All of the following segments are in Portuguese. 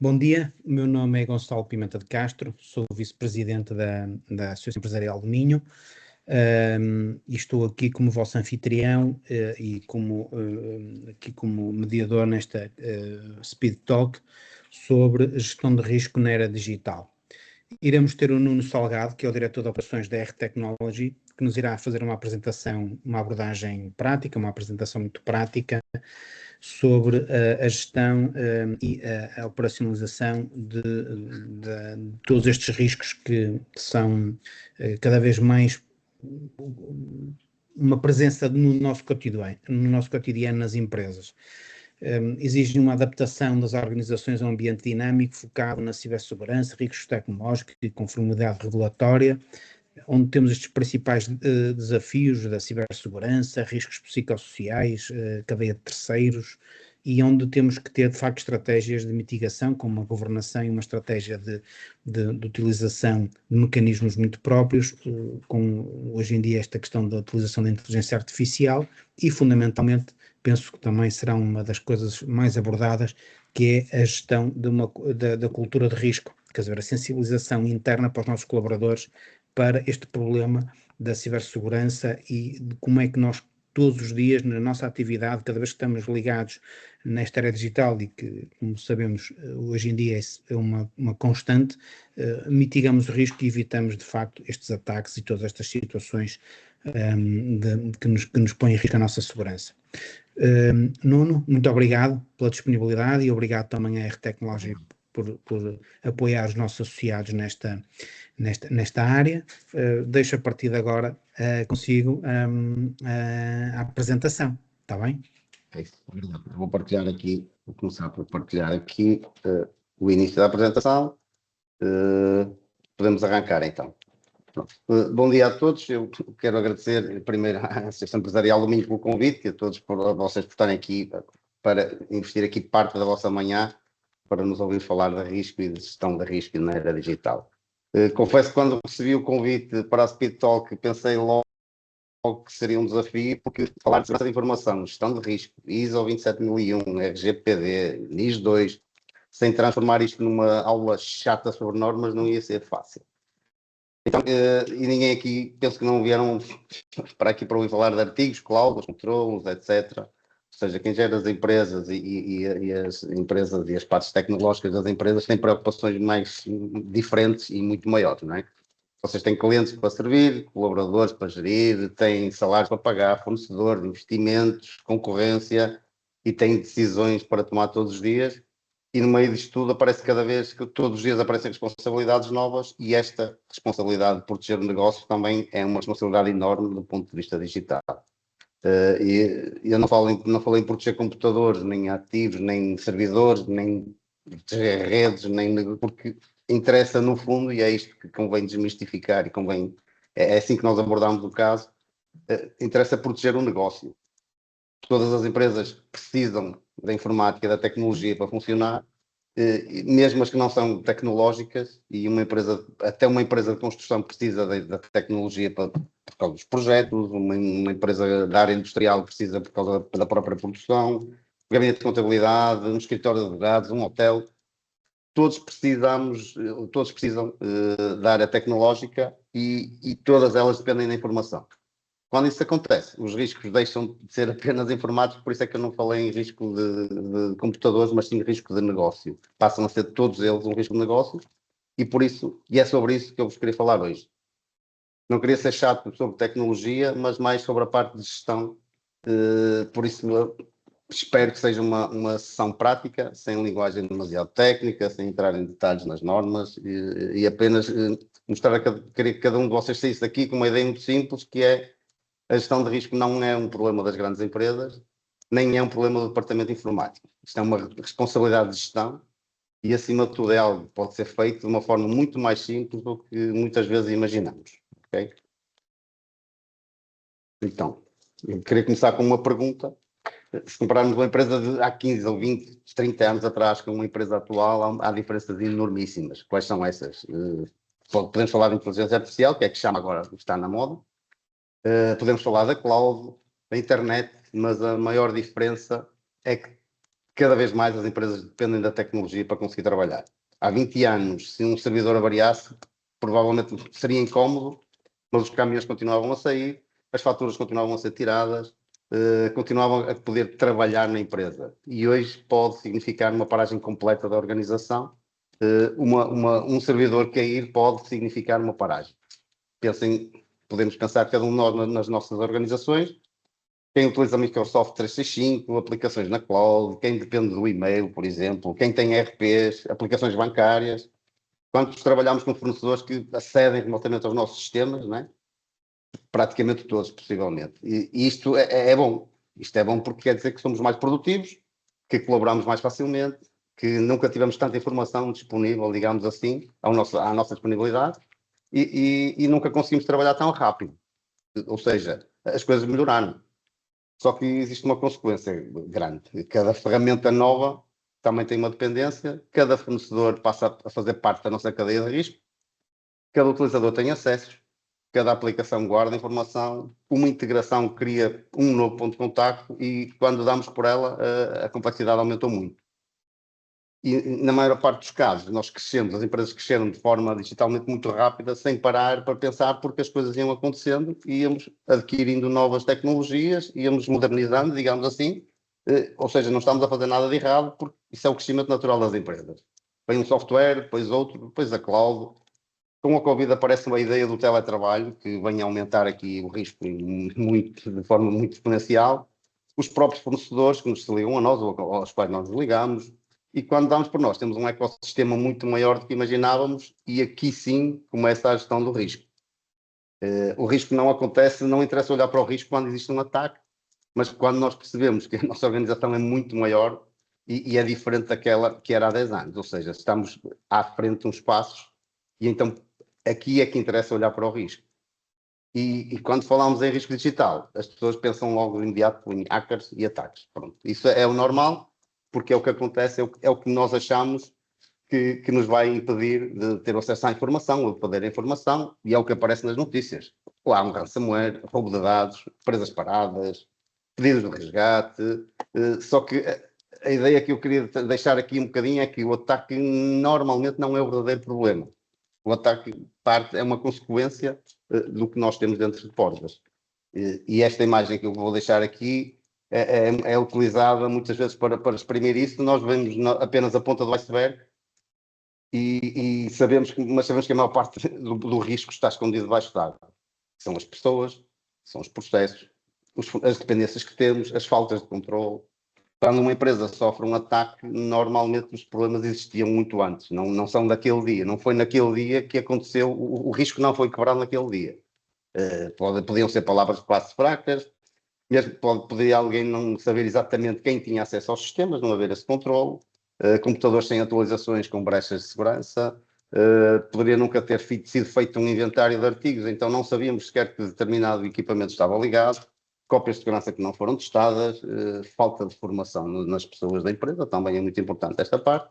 Bom dia, o meu nome é Gonçalo Pimenta de Castro, sou vice-presidente da Associação Empresarial do Minho, e estou aqui como vosso anfitrião e aqui como mediador nesta Speed Talk sobre gestão de risco na era digital. Iremos ter o Nuno Salgado, que é o diretor de operações da R Technology, que nos irá fazer uma apresentação, uma abordagem prática, uma apresentação muito prática sobre a gestão e a operacionalização de todos estes riscos que são cada vez mais uma presença no nosso cotidiano nas empresas. Exige uma adaptação das organizações a um ambiente dinâmico focado na cibersegurança, riscos tecnológicos e conformidade regulatória, onde temos estes principais desafios da cibersegurança, riscos psicossociais, cadeia de terceiros, e onde temos que ter, de facto, estratégias de mitigação, com uma governação e uma estratégia de utilização de mecanismos muito próprios, com hoje em dia esta questão da utilização da inteligência artificial e, fundamentalmente, penso que também será uma das coisas mais abordadas, que é a gestão da cultura de risco, quer dizer, a sensibilização interna para os nossos colaboradores para este problema da cibersegurança e de como é que nós todos os dias na nossa atividade, cada vez que estamos ligados nesta era digital e que, como sabemos, hoje em dia é uma constante, mitigamos o risco e evitamos de facto estes ataques e todas estas situações que nos põem em risco a nossa segurança. Nuno, muito obrigado pela disponibilidade e obrigado também à R Technology por apoiar os nossos associados nesta área. Deixo a partir de agora consigo a apresentação, está bem? É isso, obrigado. Vou partilhar aqui, vou começar por partilhar aqui o início da apresentação. Podemos arrancar então. Bom dia a todos, eu quero agradecer primeiro à Associação Empresarial do Minho pelo convite e a todos por vocês por estarem aqui para investir aqui parte da vossa manhã para nos ouvir falar de risco e de gestão de risco na era digital. Confesso que quando recebi o convite para a Speed Talk pensei logo que seria um desafio, porque falar de segurança de informação, gestão de risco, ISO 27001, RGPD, NIS 2, sem transformar isto numa aula chata sobre normas não ia ser fácil. Então, e ninguém aqui, penso que não vieram para aqui para ouvir falar de artigos, cláusulas, controlos, etc. Ou seja, quem gera as empresas e as empresas e as partes tecnológicas das empresas têm preocupações mais diferentes e muito maiores, não é? Vocês têm clientes para servir, colaboradores para gerir, têm salários para pagar, fornecedores, investimentos, concorrência e têm decisões para tomar todos os dias. E no meio disto tudo aparece cada vez que todos os dias aparecem responsabilidades novas e esta responsabilidade de proteger o negócio também é uma responsabilidade enorme do ponto de vista digital. E eu não falei em proteger computadores, nem ativos, nem servidores, nem redes, nem porque interessa no fundo, e é isto que convém desmistificar e convém, é assim que nós abordamos o caso, interessa proteger o negócio. Todas as empresas precisam da informática, da tecnologia para funcionar, mesmo as que não são tecnológicas, e até uma empresa de construção precisa da tecnologia por causa dos projetos, uma empresa da área industrial precisa por causa da própria produção, gabinete de contabilidade, um escritório de advogados, um hotel. Todos precisam da área tecnológica e todas elas dependem da informação. Quando isso acontece, os riscos deixam de ser apenas informáticos, por isso é que eu não falei em risco de computadores, mas sim risco de negócio. Passam a ser todos eles um risco de negócio e é sobre isso que eu vos queria falar hoje. Não queria ser chato sobre tecnologia, mas mais sobre a parte de gestão, por isso espero que seja uma sessão prática, sem linguagem demasiado técnica, sem entrar em detalhes nas normas e apenas mostrar queria que cada um de vocês saísse daqui com uma ideia muito simples, que é a gestão de risco não é um problema das grandes empresas, nem é um problema do departamento informático. Isto é uma responsabilidade de gestão e, acima de tudo, é algo que pode ser feito de uma forma muito mais simples do que muitas vezes imaginamos. Okay? Então, eu queria começar com uma pergunta. Se compararmos uma empresa de há 15 ou 20, 30 anos atrás com uma empresa atual, há diferenças enormíssimas. Quais são essas? Podemos falar de inteligência artificial, que é que chama agora, está na moda. Podemos falar da cloud, da internet, mas a maior diferença é que cada vez mais as empresas dependem da tecnologia para conseguir trabalhar. Há 20 anos, se um servidor avariasse, provavelmente seria incómodo, mas os caminhões continuavam a sair, as faturas continuavam a ser tiradas, continuavam a poder trabalhar na empresa. E hoje pode significar uma paragem completa da organização. Um servidor cair pode significar uma paragem. Podemos pensar cada um de nós nas nossas organizações. Quem utiliza Microsoft 365, aplicações na cloud, quem depende do e-mail, por exemplo, quem tem ERPs, aplicações bancárias. Quantos trabalhamos com fornecedores que acedem remotamente aos nossos sistemas, não é? Praticamente todos, possivelmente. E isto é bom. Isto é bom porque quer dizer que somos mais produtivos, que colaboramos mais facilmente, que nunca tivemos tanta informação disponível, digamos assim, à nossa disponibilidade, e nunca conseguimos trabalhar tão rápido. Ou seja, as coisas melhoraram. Só que existe uma consequência grande. Cada ferramenta nova também tem uma dependência, cada fornecedor passa a fazer parte da nossa cadeia de risco, cada utilizador tem acessos, cada aplicação guarda informação, uma integração cria um novo ponto de contacto e quando damos por ela, a complexidade aumentou muito. E na maior parte dos casos, nós crescemos, as empresas cresceram de forma digitalmente muito rápida, sem parar para pensar porque as coisas iam acontecendo, íamos adquirindo novas tecnologias, íamos modernizando, digamos assim, ou seja, não estamos a fazer nada de errado, porque isso é o crescimento natural das empresas. Vem um software, depois outro, depois a cloud. Com a Covid aparece uma ideia do teletrabalho, que vem a aumentar aqui o risco de forma muito exponencial. Os próprios fornecedores que nos se ligam a nós, ou aos quais nós nos ligamos, e quando damos por nós, temos um ecossistema muito maior do que imaginávamos, e aqui sim começa a gestão do risco. O risco não acontece, não interessa olhar para o risco quando existe um ataque, mas quando nós percebemos que a nossa organização é muito maior e é diferente daquela que era há 10 anos, ou seja, estamos à frente de uns passos, e então aqui é que interessa olhar para o risco. E quando falamos em risco digital, as pessoas pensam logo de imediato em hackers e ataques. Pronto. Isso é o normal, porque é o que acontece, é o que nós achamos que nos vai impedir de ter acesso à informação ou de perder a informação, e é o que aparece nas notícias. Lá há um ransomware, roubo de dados, empresas paradas, pedidos de resgate, só que a ideia que eu queria deixar aqui um bocadinho é que o ataque normalmente não é o verdadeiro problema. O ataque é uma consequência do que nós temos dentro de portas. E esta imagem que eu vou deixar aqui é utilizada muitas vezes para exprimir isso. Nós vemos apenas a ponta do iceberg e sabemos que a maior parte do risco está escondido debaixo d'água. São as pessoas, são os processos, as dependências que temos, as faltas de controle. Quando uma empresa sofre um ataque, normalmente os problemas existiam muito antes, não são daquele dia, não foi naquele dia que aconteceu, o risco não foi quebrado naquele dia. Podiam ser palavras de classe fracas, mesmo poderia alguém não saber exatamente quem tinha acesso aos sistemas, não haver esse controle, computadores sem atualizações com brechas de segurança, poderia nunca ter sido feito um inventário de artigos, então não sabíamos sequer que determinado equipamento estava ligado, cópias de segurança que não foram testadas, falta de formação nas pessoas da empresa, também é muito importante esta parte,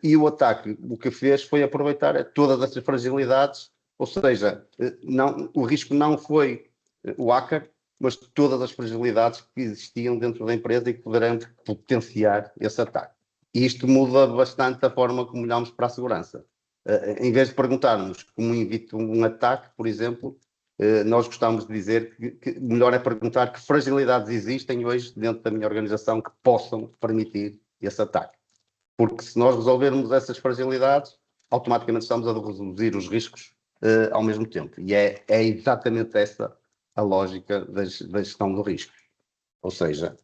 e o ataque o que fez foi aproveitar todas essas fragilidades, ou seja, o risco não foi o hacker, mas todas as fragilidades que existiam dentro da empresa e que poderão potenciar esse ataque. E isto muda bastante a forma como olhamos para a segurança. Em vez de perguntarmos como evito um ataque, por exemplo, nós gostamos de dizer que melhor é perguntar que fragilidades existem hoje dentro da minha organização que possam permitir esse ataque. Porque se nós resolvermos essas fragilidades, automaticamente estamos a reduzir os riscos ao mesmo tempo. E é exatamente essa a lógica da gestão do risco. Ou seja,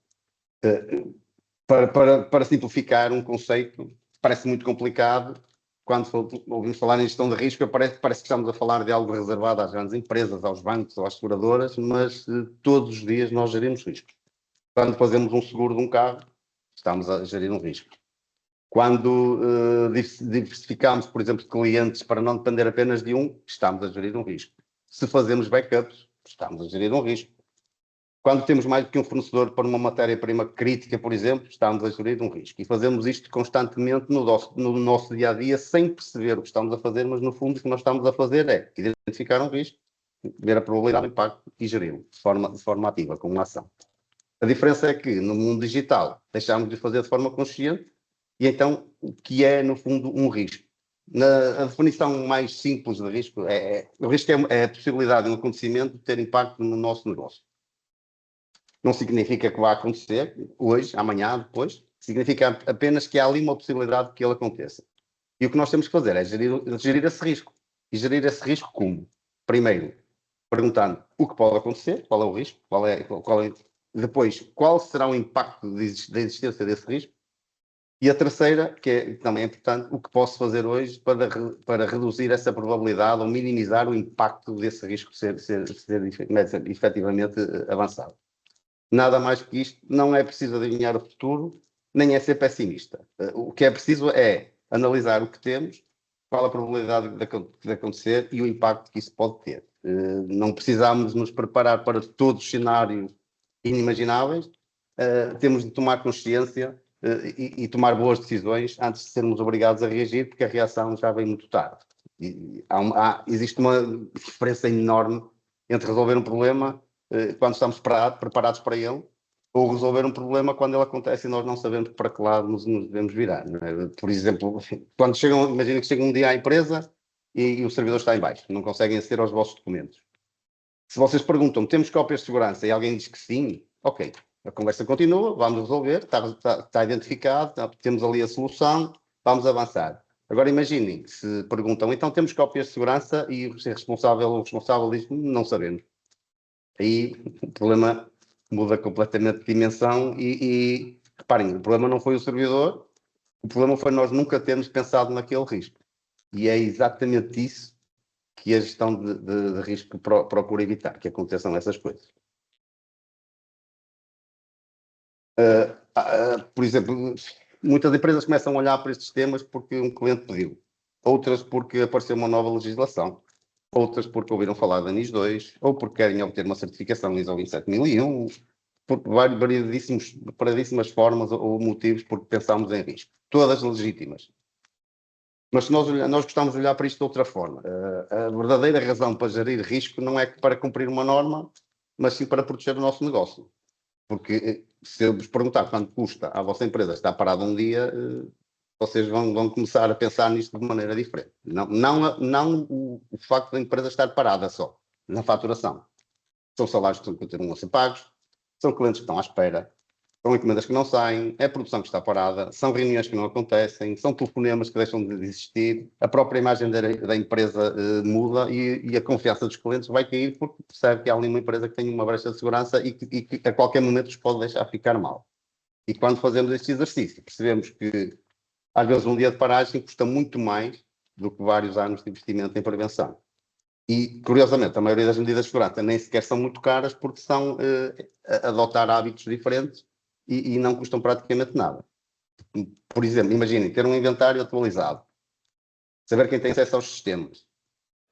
para simplificar um conceito, parece muito complicado. Quando ouvimos falar em gestão de risco, parece que estamos a falar de algo reservado às grandes empresas, aos bancos ou às seguradoras, mas todos os dias nós gerimos riscos. Quando fazemos um seguro de um carro, estamos a gerir um risco. Quando diversificamos, por exemplo, de clientes para não depender apenas de um, estamos a gerir um risco. Se fazemos backups, estamos a gerir um risco. Quando temos mais do que um fornecedor para uma matéria-prima crítica, por exemplo, estamos a gerir um risco. E fazemos isto constantemente no nosso dia-a-dia, sem perceber o que estamos a fazer, mas no fundo o que nós estamos a fazer é identificar um risco, ver a probabilidade de impacto e geri-lo de forma ativa, com uma ação. A diferença é que no mundo digital deixámos de fazer de forma consciente e então o que é, no fundo, um risco? A definição mais simples de risco o risco é a possibilidade de um acontecimento ter impacto no nosso negócio. Não significa que vá acontecer hoje, amanhã, depois. Significa apenas que há ali uma possibilidade de que ele aconteça. E o que nós temos que fazer é gerir esse risco. E gerir esse risco como? Primeiro, perguntando o que pode acontecer, qual é o risco, depois, qual será o impacto da existência desse risco. E a terceira, que também é importante, o que posso fazer hoje para reduzir essa probabilidade ou minimizar o impacto desse risco ser efetivamente avançado. Nada mais que isto, não é preciso adivinhar o futuro, nem é ser pessimista. O que é preciso é analisar o que temos, qual a probabilidade de acontecer e o impacto que isso pode ter. Não precisamos nos preparar para todos os cenários inimagináveis, temos de tomar consciência e tomar boas decisões antes de sermos obrigados a reagir, porque a reação já vem muito tarde. Existe uma diferença enorme entre resolver um problema quando estamos preparados para ele, ou resolver um problema quando ele acontece e nós não sabemos para que lado nos devemos virar. Não é? Por exemplo, quando imagina que chega um dia à empresa e o servidor está em baixo, não conseguem aceder aos vossos documentos. Se vocês perguntam, temos cópias de segurança e alguém diz que sim, ok, a conversa continua, vamos resolver, está identificado, temos ali a solução, vamos avançar. Agora imaginem, se perguntam, então temos cópias de segurança e o responsável diz, não sabemos. Aí o problema muda completamente de dimensão e reparem, o problema não foi o servidor, o problema foi nós nunca termos pensado naquele risco. E é exatamente isso que a gestão de risco procura evitar, que aconteçam essas coisas. Por exemplo, muitas empresas começam a olhar para estes temas porque um cliente pediu, outras porque apareceu uma nova legislação, outras porque ouviram falar da NIS 2, ou porque querem obter uma certificação ISO 27001, por variedíssimas formas ou motivos porque pensamos em risco. Todas legítimas. Mas se nós gostamos de olhar para isto de outra forma. A verdadeira razão para gerir risco não é para cumprir uma norma, mas sim para proteger o nosso negócio. Porque se eu vos perguntar quanto custa à vossa empresa estar parada um dia, vocês vão começar a pensar nisto de maneira diferente. Não o facto da empresa estar parada só, na faturação. São salários que continuam a ser pagos, são clientes que estão à espera, são encomendas que não saem, é a produção que está parada, são reuniões que não acontecem, são telefonemas que deixam de existir, a própria imagem da empresa muda e a confiança dos clientes vai cair porque percebe que há ali uma empresa que tem uma brecha de segurança e que a qualquer momento os pode deixar ficar mal. E quando fazemos este exercício, percebemos que às vezes um dia de paragem custa muito mais do que vários anos de investimento em prevenção. E, curiosamente, a maioria das medidas de segurança nem sequer são muito caras porque são adotar hábitos diferentes e não custam praticamente nada. Por exemplo, imaginem ter um inventário atualizado, saber quem tem acesso aos sistemas,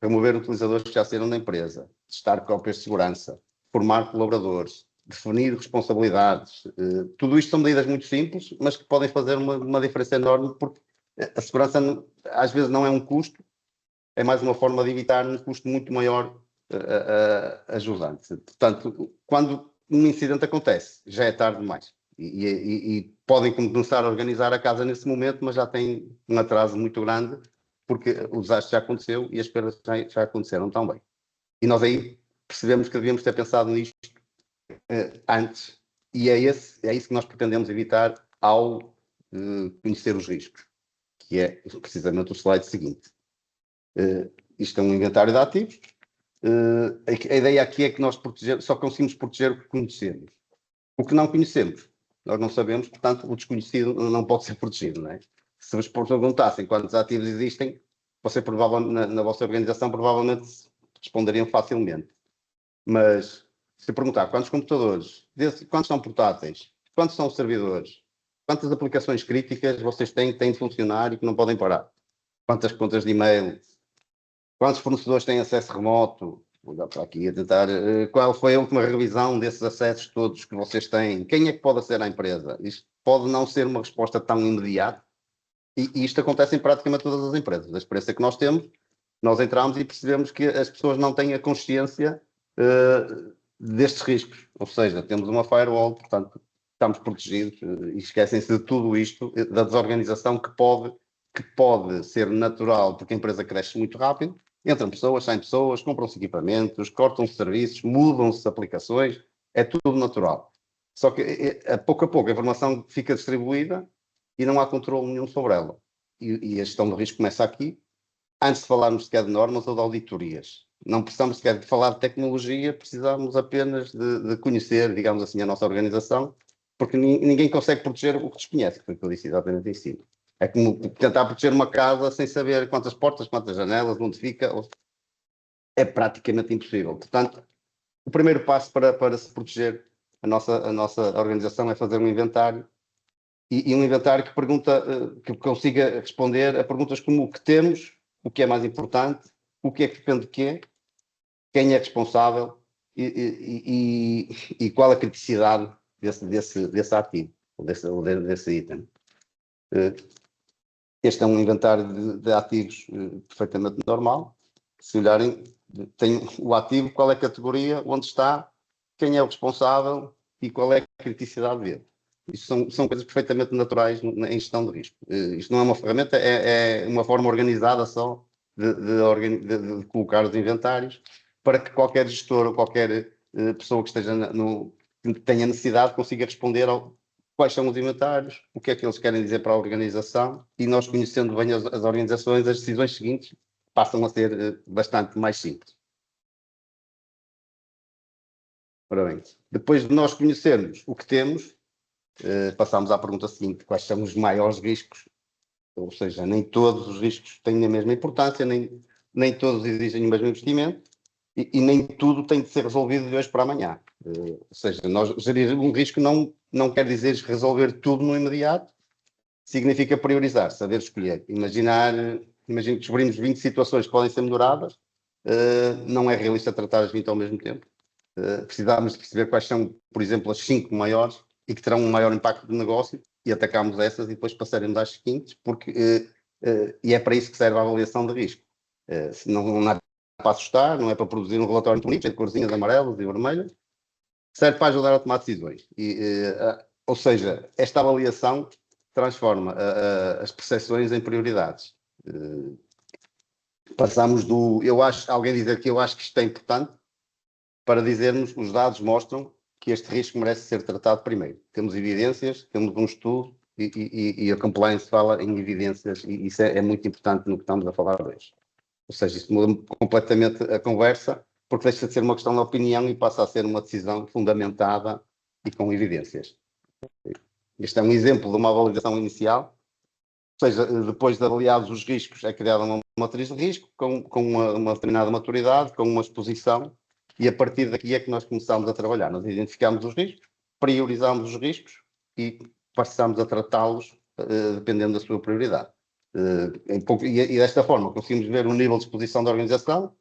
remover utilizadores que já saíram da empresa, testar cópias de segurança, formar colaboradores, definir responsabilidades. Tudo isto são medidas muito simples, mas que podem fazer uma diferença enorme porque a segurança às vezes não é um custo, é mais uma forma de evitar um custo muito maior ajudante. Portanto, quando um incidente acontece, já é tarde demais. E podem começar a organizar a casa nesse momento, mas já tem um atraso muito grande, porque o desastre já aconteceu e as perdas já aconteceram também. E nós aí percebemos que devíamos ter pensado nisto antes, e é isso que nós pretendemos evitar ao conhecer os riscos, que é precisamente o slide seguinte. Isto é um inventário de ativos. A ideia aqui é que nós só conseguimos proteger o que conhecemos. O que não conhecemos, nós não sabemos, portanto, o desconhecido não pode ser protegido, não é? Se vos perguntassem quantos ativos existem, você na vossa organização provavelmente responderiam facilmente. Mas se perguntar quantos computadores, quantos são portáteis, quantos são servidores, quantas aplicações críticas vocês têm que funcionar e que não podem parar, quantas contas de e-mail, quantos fornecedores têm acesso remoto, vou dar para aqui a tentar, qual foi a última revisão desses acessos todos que vocês têm, quem é que pode aceder à empresa? Isto pode não ser uma resposta tão imediata e isto acontece em praticamente todas as empresas. A experiência que nós temos, nós entramos e percebemos que as pessoas não têm a consciência destes riscos. Ou seja, temos uma firewall, portanto, estamos protegidos e esquecem-se de tudo isto, da desorganização que pode ser natural, porque a empresa cresce muito rápido, entram pessoas, saem pessoas, compram-se equipamentos, cortam-se serviços, mudam-se aplicações, é tudo natural. Só que a pouco a informação fica distribuída e não há controle nenhum sobre ela. E a gestão do risco começa aqui, antes de falarmos sequer de normas ou de auditorias. Não precisamos sequer de falar de tecnologia, precisamos apenas de conhecer, digamos assim, a nossa organização, porque ninguém consegue proteger o que desconhece, foi o que eu disse exatamente em cima. É como tentar proteger uma casa sem saber quantas portas, quantas janelas, onde fica. É praticamente impossível. Portanto, o primeiro passo para se proteger a nossa organização é fazer um inventário e um inventário que pergunta, que consiga responder a perguntas como o que temos, o que é mais importante, o que é que depende de quê, quem é responsável e qual a criticidade desse ativo, ou desse item. Este é um inventário de ativos perfeitamente normal. Se olharem, tem o ativo, qual é a categoria, onde está, quem é o responsável e qual é a criticidade dele. Isto são coisas perfeitamente naturais em gestão de risco. Isto não é uma ferramenta, é uma forma organizada só de colocar os inventários para que qualquer gestor ou qualquer pessoa que esteja que tenha necessidade consiga responder quais são os inventários, o que é que eles querem dizer para a organização, e nós, conhecendo bem as organizações, as decisões seguintes passam a ser bastante mais simples. Ora bem, depois de nós conhecermos o que temos, passamos à pergunta seguinte: quais são os maiores riscos? Ou seja, nem todos os riscos têm a mesma importância, nem todos exigem o mesmo investimento, e nem tudo tem de ser resolvido de hoje para amanhã. Ou seja, nós gerir um risco não quer dizer resolver tudo no imediato, significa priorizar, saber escolher. Imagina que descobrimos 20 situações que podem ser melhoradas, não é realista tratar as 20 ao mesmo tempo. Precisamos de perceber quais são, por exemplo, as 5 maiores e que terão um maior impacto de negócio, e atacamos essas e depois passaremos às seguintes, porque e é para isso que serve a avaliação de risco. Não é para assustar, não é para produzir um relatório bonito, cheio de corzinhas amarelas e vermelhas, serve para ajudar a tomar decisões. Ou seja, esta avaliação transforma as percepções em prioridades. Passamos alguém dizer que eu acho que isto é importante, para dizermos, os dados mostram que este risco merece ser tratado primeiro. Temos evidências, temos um estudo e a compliance fala em evidências, e isso é muito importante no que estamos a falar hoje. Ou seja, isso muda completamente a conversa, porque deixa de ser uma questão de opinião e passa a ser uma decisão fundamentada e com evidências. Este é um exemplo de uma avaliação inicial, ou seja, depois de avaliados os riscos, é criada uma matriz de risco com uma determinada maturidade, com uma exposição, e a partir daqui é que nós começamos a trabalhar. Nós identificamos os riscos, priorizamos os riscos e passamos a tratá-los dependendo da sua prioridade. E desta forma conseguimos ver o nível de exposição da organização,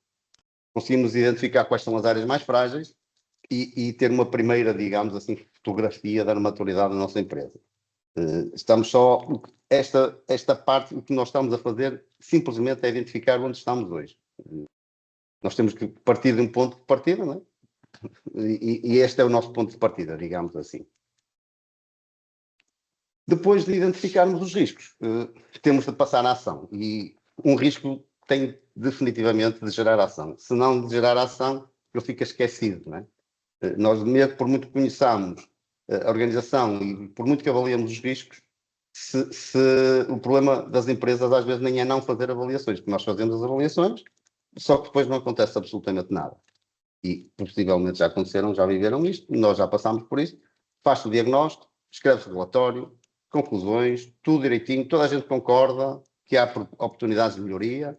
conseguimos identificar quais são as áreas mais frágeis e ter uma primeira, digamos assim, fotografia da maturidade da nossa empresa. Estamos só, esta parte, o que nós estamos a fazer simplesmente é identificar onde estamos hoje. Nós temos que partir de um ponto de partida, não é? E este é o nosso ponto de partida, digamos assim. Depois de identificarmos os riscos, temos de passar à ação. E um risco tem definitivamente de gerar ação. Se não de gerar ação, ele fica esquecido, não é? Nós, mesmo por muito que conheçamos a organização e por muito que avaliemos os riscos, se o problema das empresas às vezes nem é não fazer avaliações, porque nós fazemos as avaliações, só que depois não acontece absolutamente nada. E possivelmente já aconteceram, já viveram isto, nós já passámos por isso, faz-se o diagnóstico, escreve-se o relatório, conclusões, tudo direitinho, toda a gente concorda que há oportunidades de melhoria,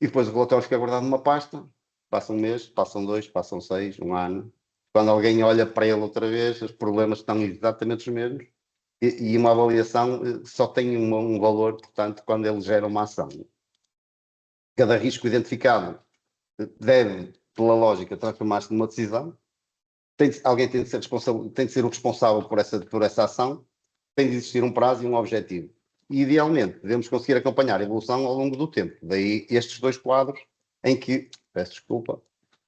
e depois o relatório fica guardado numa pasta, passa um mês, passam 2, passam 6, um ano. Quando alguém olha para ele outra vez, os problemas estão exatamente os mesmos, e uma avaliação só tem um valor, portanto, quando ele gera uma ação. Cada risco identificado deve, pela lógica, transformar-se numa decisão. Alguém tem de ser responsável, tem de ser o responsável por essa ação, tem de existir um prazo e um objetivo. E, idealmente, devemos conseguir acompanhar a evolução ao longo do tempo. Daí estes dois quadros em que, peço desculpa,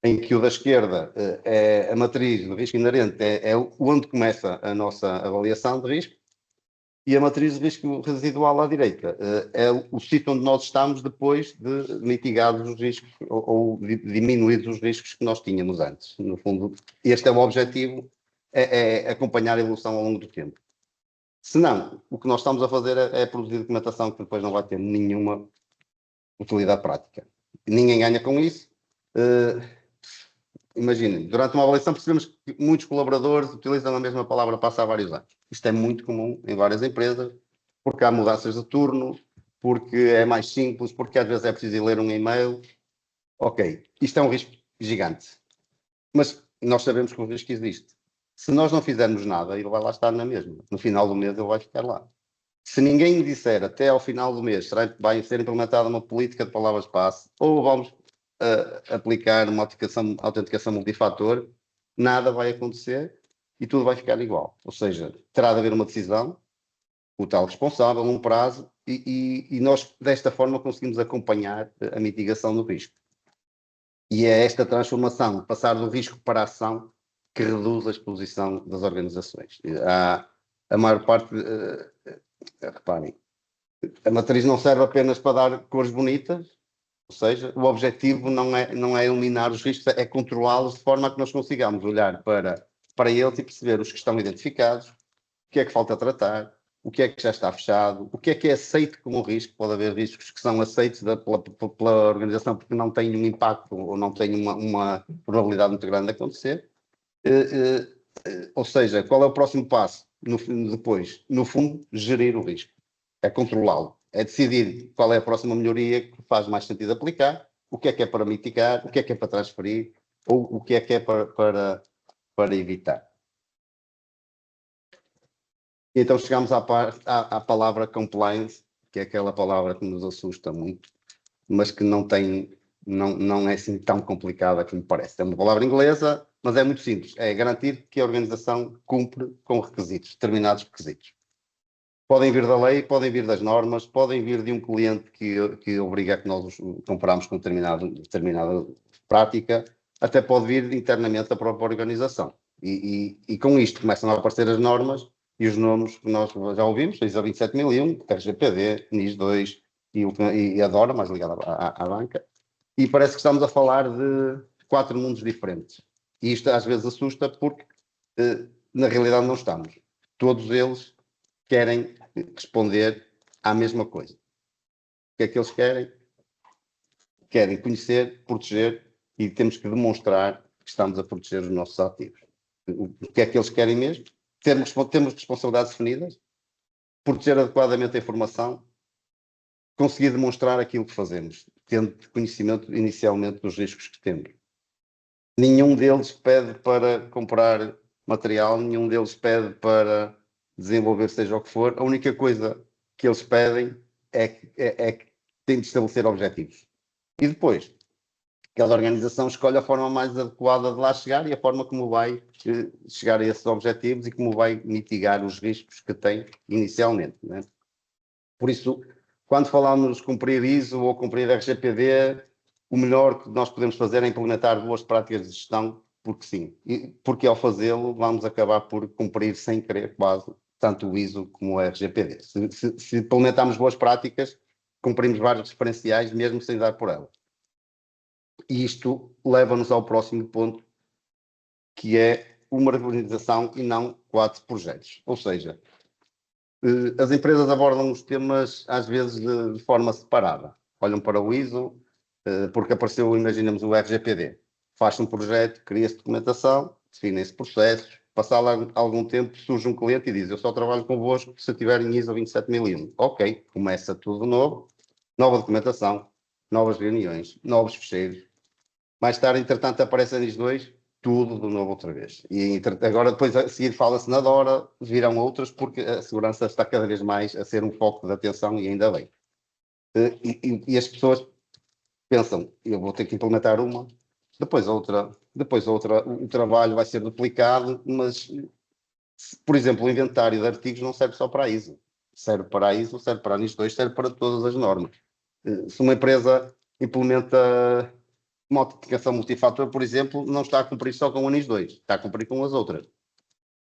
em que o da esquerda é a matriz de risco inerente, é onde começa a nossa avaliação de risco, e a matriz de risco residual à direita é o sítio onde nós estamos depois de mitigados os riscos ou diminuídos os riscos que nós tínhamos antes. No fundo, este é o objetivo, é acompanhar a evolução ao longo do tempo. Se não, o que nós estamos a fazer é produzir documentação que depois não vai ter nenhuma utilidade prática. Ninguém ganha com isso. Imaginem, durante uma avaliação percebemos que muitos colaboradores utilizam a mesma palavra passe há vários anos. Isto é muito comum em várias empresas, porque há mudanças de turno, porque é mais simples, porque às vezes é preciso ler um e-mail. Ok, isto é um risco gigante. Mas nós sabemos que o risco existe. Se nós não fizermos nada, ele vai lá estar na mesma. No final do mês ele vai ficar lá. Se ninguém disser até ao final do mês vai ser implementada uma política de palavras-passe, ou vamos aplicar uma autenticação multifator, nada vai acontecer e tudo vai ficar igual. Ou seja, terá de haver uma decisão, o tal responsável, um prazo, e nós, desta forma, conseguimos acompanhar a mitigação do risco. E é esta transformação, passar do risco para a ação, que reduz a exposição das organizações. A maior parte, reparem, a matriz não serve apenas para dar cores bonitas, ou seja, o objetivo não é eliminar os riscos, é controlá-los de forma a que nós consigamos olhar para eles e perceber os que estão identificados, o que é que falta tratar, o que é que já está fechado, o que é aceito como risco. Pode haver riscos que são aceitos pela organização porque não têm um impacto ou não têm uma probabilidade muito grande de acontecer. Ou seja, qual é o próximo passo depois? No fundo, gerir o risco. É controlá-lo. É decidir qual é a próxima melhoria que faz mais sentido aplicar, o que é para mitigar, o que é para transferir, ou o que é para evitar. Então chegamos à palavra compliance, que é aquela palavra que nos assusta muito, mas que não é assim tão complicada como parece. É uma palavra inglesa, mas é muito simples. É garantir que a organização cumpre com requisitos, determinados requisitos. Podem vir da lei, podem vir das normas, podem vir de um cliente que obriga a que nós compramos com determinada prática, até pode vir internamente da própria organização. E com isto começam a aparecer as normas e os nomes que nós já ouvimos, ISO 27001, RGPD, NIS 2 e a DORA, mais ligada à banca. E parece que estamos a falar de 4 mundos diferentes. E isto às vezes assusta porque, na realidade, não estamos. Todos eles querem responder à mesma coisa. O que é que eles querem? Querem conhecer, proteger, e temos que demonstrar que estamos a proteger os nossos ativos. O que é que eles querem mesmo? Temos responsabilidades definidas, proteger adequadamente a informação, conseguir demonstrar aquilo que fazemos, tendo conhecimento inicialmente dos riscos que temos. Nenhum deles pede para comprar material, nenhum deles pede para desenvolver seja o que for. A única coisa que eles pedem é que tem de estabelecer objetivos. E depois, cada organização escolhe a forma mais adequada de lá chegar e a forma como vai chegar a esses objetivos e como vai mitigar os riscos que tem inicialmente, né? Por isso, quando falamos de cumprir ISO ou cumprir RGPD, o melhor que nós podemos fazer é implementar boas práticas de gestão, porque sim. E porque ao fazê-lo vamos acabar por cumprir sem querer quase tanto o ISO como o RGPD. Se implementarmos boas práticas, cumprimos vários referenciais mesmo sem dar por ela. E isto leva-nos ao próximo ponto, que é uma organização e não 4 projetos. Ou seja, as empresas abordam os temas às vezes de forma separada. Olham para o ISO, porque apareceu, imaginemos, o RGPD. Faz-se um projeto, cria-se documentação, definem-se processos. Passado algum tempo surge um cliente e diz: eu só trabalho convosco se tiverem ISO 27001. Ok, começa tudo novo, nova documentação, novas reuniões, novos fecheiros. Mais tarde, entretanto, aparece a NIS 2, tudo de novo outra vez. E agora, depois a seguir, fala-se na DORA, virão outras, porque a segurança está cada vez mais a ser um foco de atenção, e ainda bem. E as pessoas pensam: eu vou ter que implementar uma, depois outra, o trabalho vai ser duplicado, mas, por exemplo, o inventário de artigos não serve só para a ISO. Serve para a ISO, serve para a NIS 2, serve para todas as normas. Se uma empresa implementa uma autenticação multifator, por exemplo, não está a cumprir só com o ANIS 2, está a cumprir com as outras.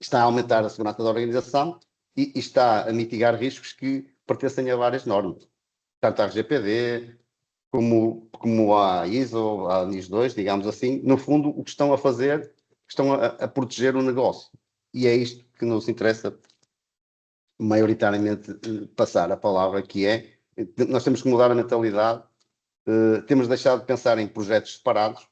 Está a aumentar a segurança da organização e está a mitigar riscos que pertencem a várias normas, tanto a RGPD como a ISO, a ANIS 2, digamos assim. No fundo, o que estão a fazer, estão a proteger o negócio. E é isto que nos interessa maioritariamente passar a palavra, que é, nós temos que mudar a mentalidade, temos deixado de pensar em projetos separados,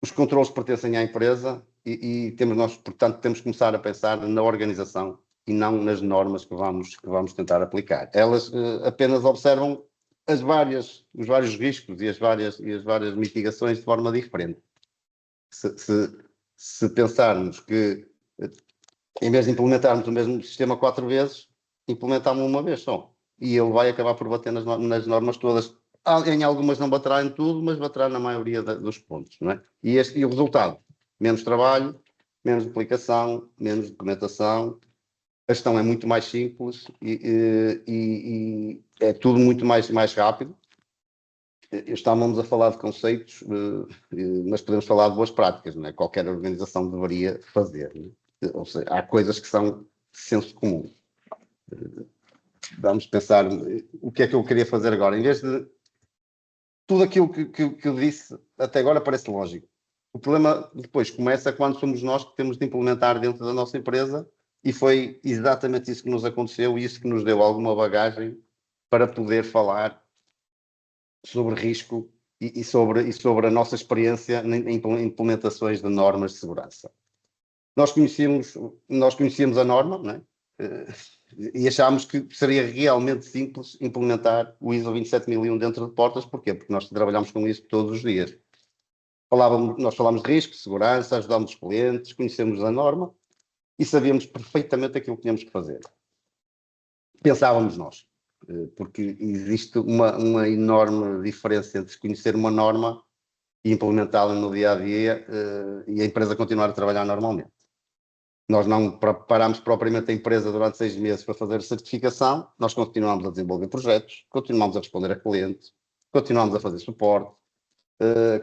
os controles pertencem à empresa e nós, portanto, temos que começar a pensar na organização e não nas normas que vamos tentar aplicar. Elas apenas observam os vários riscos e as várias mitigações de forma diferente. Se pensarmos que, em vez de implementarmos o mesmo sistema 4 vezes, implementámos uma vez só. E ele vai acabar por bater nas normas todas. Em algumas não baterá em tudo, mas baterá na maioria dos pontos, não é? E o resultado? Menos trabalho, menos duplicação, menos documentação. A gestão é muito mais simples e é tudo muito mais rápido. Estávamos a falar de conceitos, mas podemos falar de boas práticas, não é? Qualquer organização deveria fazer, não é? Ou seja, há coisas que são de senso comum. Vamos pensar o que é que eu queria fazer agora. Em vez de tudo aquilo que eu disse até agora parece lógico. O problema depois começa quando somos nós que temos de implementar dentro da nossa empresa, e foi exatamente isso que nos aconteceu e isso que nos deu alguma bagagem para poder falar sobre risco e sobre a nossa experiência em implementações de normas de segurança. Nós conhecíamos a norma, não é? E achámos que seria realmente simples implementar o ISO 27001 dentro de portas. Porquê? Porque nós trabalhamos com isso todos os dias. Nós falámos de risco, segurança, ajudámos os clientes, conhecemos a norma e sabíamos perfeitamente aquilo que tínhamos que fazer. Pensávamos nós, porque existe uma enorme diferença entre conhecer uma norma e implementá-la no dia-a-dia e a empresa continuar a trabalhar normalmente. Nós não preparámos propriamente a empresa durante 6 meses para fazer certificação, nós continuámos a desenvolver projetos, continuámos a responder a clientes, continuámos a fazer suporte,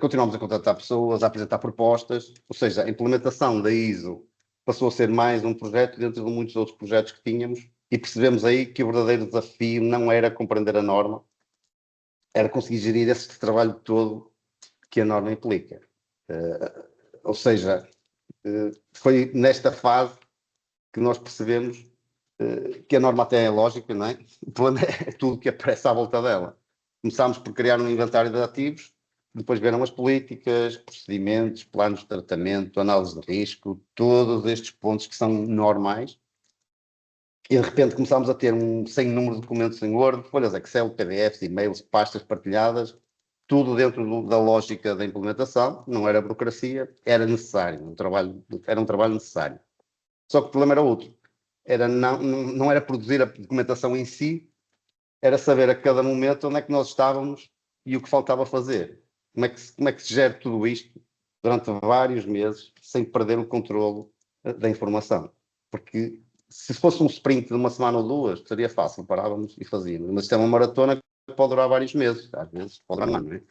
continuámos a contratar pessoas, a apresentar propostas, ou seja, a implementação da ISO passou a ser mais um projeto dentro de muitos outros projetos que tínhamos e percebemos aí que o verdadeiro desafio não era compreender a norma, era conseguir gerir esse trabalho todo que a norma implica. Ou seja, foi nesta fase que nós percebemos que a norma até é lógica, não é? O problema é tudo que aparece à volta dela. Começámos por criar um inventário de ativos, depois vieram as políticas, procedimentos, planos de tratamento, análise de risco, todos estes pontos que são normais. E de repente começámos a ter um sem número de documentos em Word, folhas Excel, PDFs, e-mails, pastas partilhadas, tudo dentro da lógica da implementação. Não era burocracia, era necessário, era um trabalho necessário. Só que o problema era outro, não era produzir a documentação em si, era saber a cada momento onde é que nós estávamos e o que faltava fazer. Como é que se gera tudo isto durante vários meses sem perder o controlo da informação? Porque se fosse um sprint de uma semana ou duas, seria fácil, parávamos e fazíamos. Mas isto é uma maratona que pode durar vários meses, às vezes pode durar um ano, não é?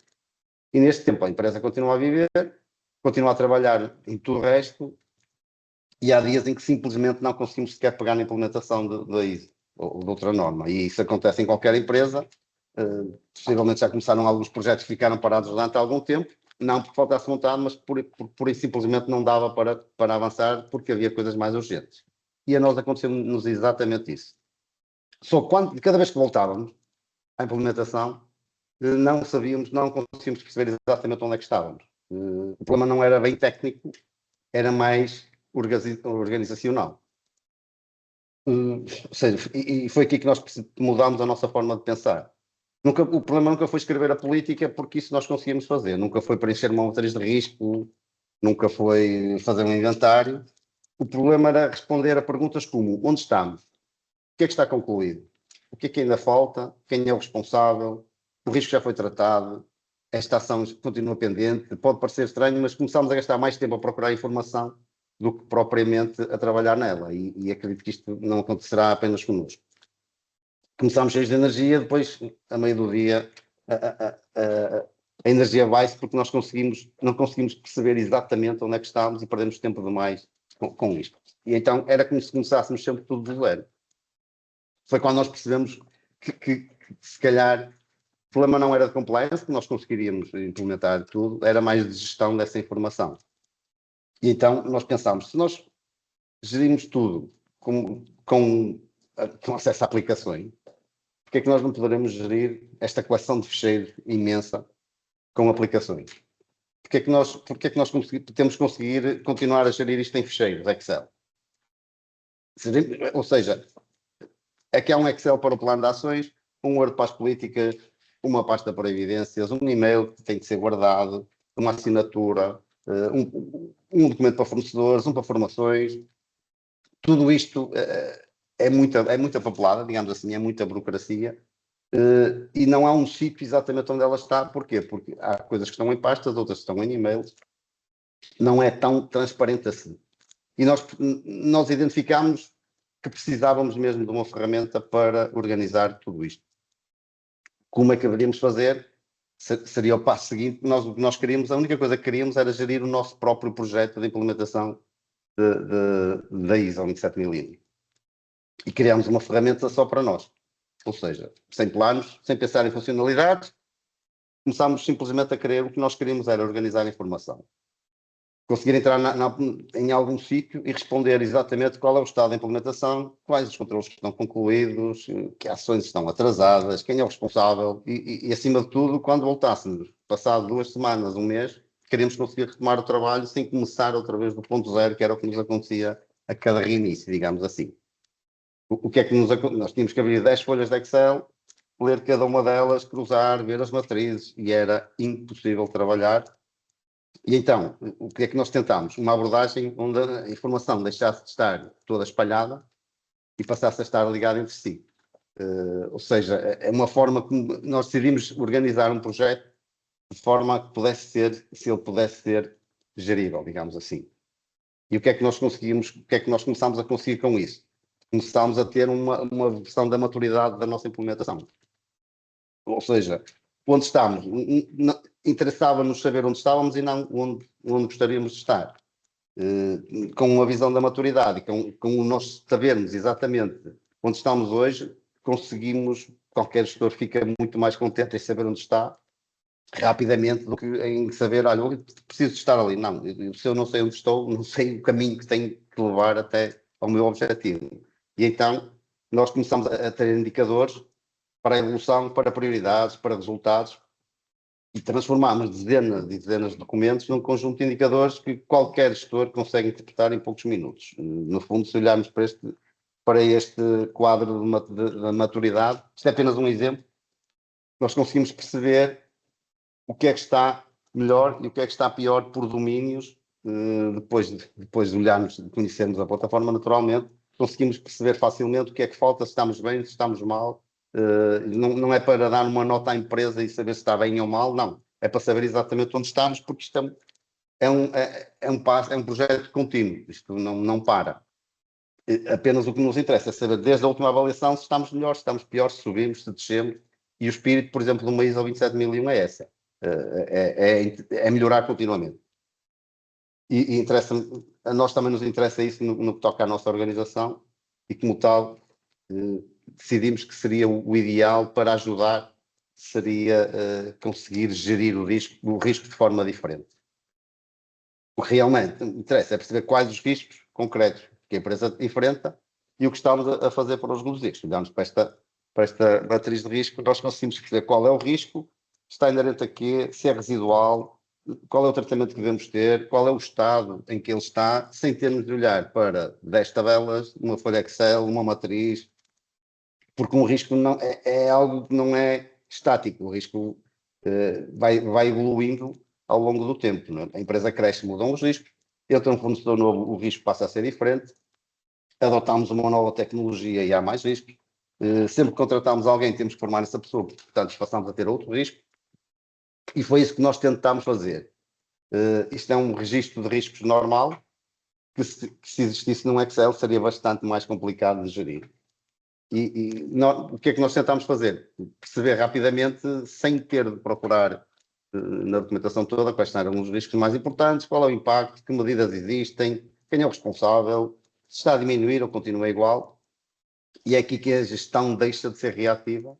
E neste tempo a empresa continua a viver, continua a trabalhar em tudo o resto, e há dias em que simplesmente não conseguimos sequer pegar na implementação da ISO ou de outra norma. E isso acontece em qualquer empresa. Possivelmente já começaram alguns projetos que ficaram parados durante algum tempo, não por faltasse vontade, mas por simplesmente não dava para avançar, porque havia coisas mais urgentes. E a nós aconteceu-nos exatamente isso. Só cada vez que voltávamos à implementação, não conseguíamos perceber exatamente onde é que estávamos. O problema não era bem técnico, era mais organizacional. Ou seja, e foi aqui que nós mudámos a nossa forma de pensar. O problema nunca foi escrever a política, porque isso nós conseguimos fazer. Nunca foi preencher uma matriz de risco, nunca foi fazer um inventário. O problema era responder a perguntas como: onde estamos? O que é que está concluído? O que é que ainda falta? Quem é o responsável? O risco já foi tratado? Esta ação continua pendente? Pode parecer estranho, mas começámos a gastar mais tempo a procurar informação do que propriamente a trabalhar nela. E acredito que isto não acontecerá apenas connosco. Começámos cheios de energia, depois, a meio do dia, a energia vai-se porque nós não conseguimos perceber exatamente onde é que estamos e perdemos tempo demais com isto. E então era como se começássemos sempre tudo do zero. Foi quando nós percebemos que se calhar o problema não era de compliance, que nós conseguiríamos implementar tudo, era mais de gestão dessa informação. E então nós pensámos, se nós gerimos tudo com acesso a aplicações, porque é que nós não poderemos gerir esta coleção de fecheiros imensa com aplicações? Porque é que nós temos que conseguir continuar a gerir isto em fecheiros Excel? Ou seja, aqui há um Excel para o plano de ações, um Word para as políticas, uma pasta para evidências, um e-mail que tem que ser guardado, uma assinatura, um documento para fornecedores, um para formações. Tudo isto é muita papelada, digamos assim, é muita burocracia, e não há um sítio exatamente onde ela está. Porquê? Porque há coisas que estão em pastas, outras que estão em e-mails, não é tão transparente assim. E nós identificámos que precisávamos mesmo de uma ferramenta para organizar tudo isto. Como é que deveríamos fazer? Seria o passo seguinte. O que nós queríamos, a única coisa que queríamos era gerir o nosso próprio projeto de implementação da ISO 27001. E criámos uma ferramenta só para nós. Ou seja, sem planos, sem pensar em funcionalidades, começámos simplesmente a querer, o que nós queríamos era organizar a informação. Conseguir entrar em algum sítio e responder exatamente qual é o estado da implementação, quais os controles que estão concluídos, que ações estão atrasadas, quem é o responsável e acima de tudo, quando voltássemos, passado 2 semanas, um mês, queríamos conseguir retomar o trabalho sem começar outra vez do ponto zero, que era o que nos acontecia a cada reinício, digamos assim. O que é que nós tínhamos que abrir 10 folhas de Excel, ler cada uma delas, cruzar, ver as matrizes, e era impossível trabalhar. E então, o que é que nós tentámos? Uma abordagem onde a informação deixasse de estar toda espalhada e passasse a estar ligada entre si. Ou seja, é uma forma como nós decidimos organizar um projeto de forma a que pudesse ser, se ele pudesse ser gerível, digamos assim. E o que é que nós conseguimos, o que é que nós começámos a conseguir com isso? Começámos a ter uma versão da maturidade da nossa implementação. Ou seja, onde estamos, interessava-nos saber onde estávamos e não onde gostaríamos de estar. Com uma visão da maturidade e com o nós sabermos exatamente onde estamos hoje, qualquer gestor fica muito mais contente em saber onde está rapidamente do que em saber, olha, eu preciso estar ali. Não, se eu não sei onde estou, não sei o caminho que tenho que levar até ao meu objetivo. E então nós começamos a ter indicadores para a evolução, para prioridades, para resultados, e transformamos dezenas e dezenas de documentos num conjunto de indicadores que qualquer gestor consegue interpretar em poucos minutos. No fundo, se olharmos para este quadro de maturidade, isto é apenas um exemplo, nós conseguimos perceber o que é que está melhor e o que é que está pior por domínios. Depois de olharmos, de conhecermos a plataforma naturalmente, conseguimos perceber facilmente o que é que falta, se estamos bem, se estamos mal. Não é para dar uma nota à empresa e saber se está bem ou mal, não. É para saber exatamente onde estamos, porque isto é um projeto contínuo, isto não para. Apenas o que nos interessa é saber, desde a última avaliação, se estamos melhor, se estamos pior, se subimos, se descemos. E o espírito, por exemplo, de uma ISO 27001 é essa. É melhorar continuamente. E a nós também nos interessa isso no que toca à nossa organização, e como tal, decidimos que seria o ideal para ajudar, seria conseguir gerir o risco de forma diferente. O que realmente interessa é perceber quais os riscos concretos que a empresa enfrenta e o que estamos a fazer para os reduzir. Se olharmos para esta matriz de risco, nós conseguimos perceber qual é o risco, está inerente a quê, se é residual, qual é o tratamento que devemos ter, qual é o estado em que ele está, sem termos de olhar para 10 tabelas, uma folha Excel, uma matriz, porque um risco não, é algo que não é estático, o risco vai evoluindo ao longo do tempo. Não é? A empresa cresce, mudam os riscos, entra um fornecedor novo, o risco passa a ser diferente, adotamos uma nova tecnologia e há mais riscos, sempre que contratamos alguém temos que formar essa pessoa, portanto passamos a ter outro risco, e foi isso que nós tentámos fazer. Isto é um registro de riscos normal, que se existisse num Excel seria bastante mais complicado de gerir. O que é que nós tentámos fazer? Perceber rapidamente, sem ter de procurar na documentação toda quais eram os riscos mais importantes, qual é o impacto, que medidas existem, quem é o responsável, se está a diminuir ou continua igual. E é aqui que a gestão deixa de ser reativa,